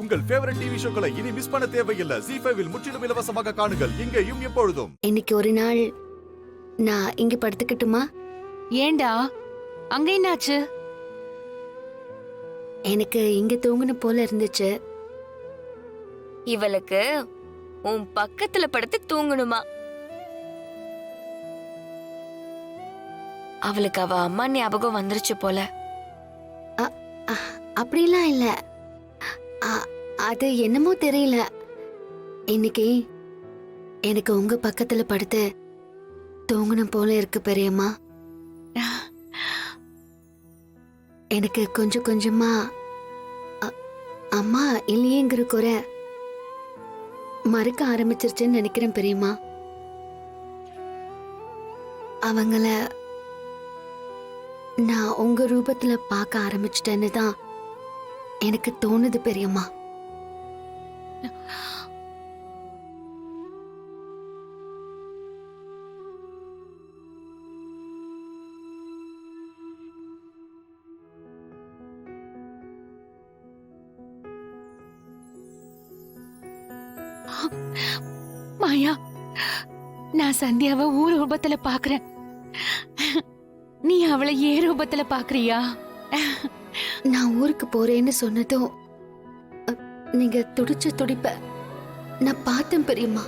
உங்கள் favourite TV ஷோக்களை இனி miss பண்ண தேவையில்லை. ZEE5 இல் முற்றிலும் இலவசமாக காணுங்கள், இங்கேயும் எப்பொழுதும். இன்னைக்கு ஒரு நாள் நான் இங்க படுத்துக்கட்டுமா? ஏண்டா அங்க என்னாச்சு? எனக்கு இங்க தூங்கணும் போல இருந்துச்சு. இவளுக்கு உன் பக்கத்துல படுத்து தூங்கணுமா? அவளுக்கு அவ அம்மா ஞாபகம் வந்துருச்சு போல. அப்படிலாம் இல்ல. அது என்னமோ தெரியல. இன்னைக்கு எனக்கு உங்க பக்கத்துல படுத்து தூங்கணும் போல இருக்கு பெரியம்மா. எனக்கு கொஞ்சம் கொஞ்சமா அம்மா இல்லையேங்கிற குறை மறுக்க ஆரம்பிச்சிருச்சுன்னு நினைக்கிறேன் பெரியம்மா. அவங்கள நான் உங்க ரூபத்துல பார்க்க ஆரம்பிச்சிட்டேன்னு தான் எனக்கு தோணுது பெரியம்மா. மாயா, நான் சந்தியாவை ஊர் ரூபத்துல பாக்குறேன். நீ அவளை ஏ ரூபத்துல பாக்குறியா? நான் ஊருக்கு போறேன்னு சொன்னதும் நீங்க துடிச்ச துடிப்ப நான் பார்த்தேன் பெரியம்மா.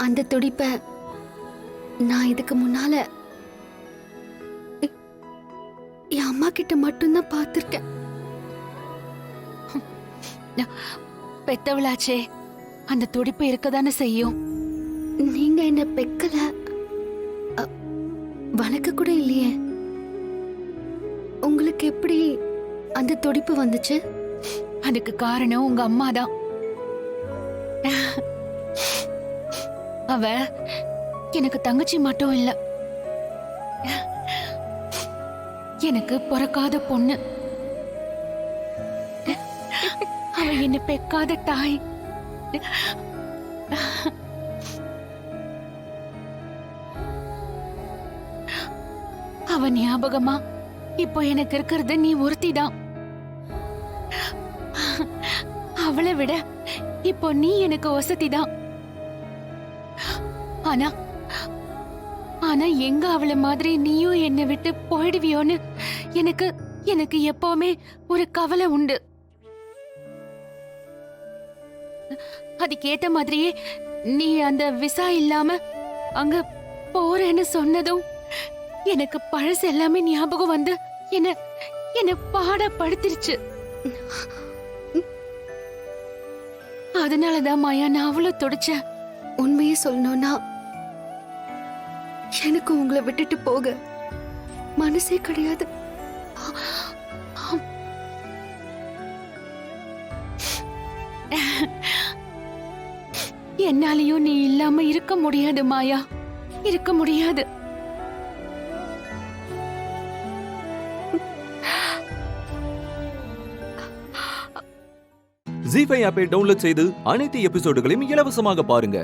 அந்த துடிப்ப நான் இதுக்கு முன்னால என் அம்மா கிட்ட மட்டும்தான் பார்த்திருக்கேன். பெத்தவளாச்சே, அந்த துடிப்பு இருக்கதானே செய்யும். நீங்க என்ன பெக்கல, வணக்க கூட இல்லையே. உங்களுக்கு எப்படி அந்த துடிப்பு வந்துச்சு? அதுக்கு காரணம் உங்க அம்மாதான். அவ எனக்கு தங்கச்சி மட்டும் இல்ல, எனக்கு பிறக்காத பொண்ணு. அவ என்ன பெக்காத தாய். அவ ஞாபகமா இப்போ எனக்கு இருக்கிறது நீ ஒருத்திதான். அவளை விட இப்போ நீ எனக்கு வசதிதான். ஆனா ஆனா எங்க அவளை மாதிரி நீயும் என்னை விட்டு போயிடுவியோன்னு எனக்கு எனக்கு எப்பவுமே ஒரு கவலை உண்டு. அதுக்கேத்த மாதிரியே நீ அந்த விசா இல்லாம அங்க போறேன்னு சொன்னதும் எனக்கு பழசு எல்லாமே ஞாபகம் வந்து என்ன பாடப்படுத்திருச்சு. அதனாலதான் மாயா நான் அவ்வளவு துடிச்சேன். உண்மையே சொல்லணும்னா எனக்கு உங்களை விட்டுட்டு போக மனசே கிடையாது. என்னாலையும் நீ இல்லாம இருக்க முடியாது மாயா, இருக்க முடியாது. ZEE5 ஆப்பை டவுன்லோட் செய்து அனைத்து எபிசோடுகளையும் இலவசமாக பாருங்க.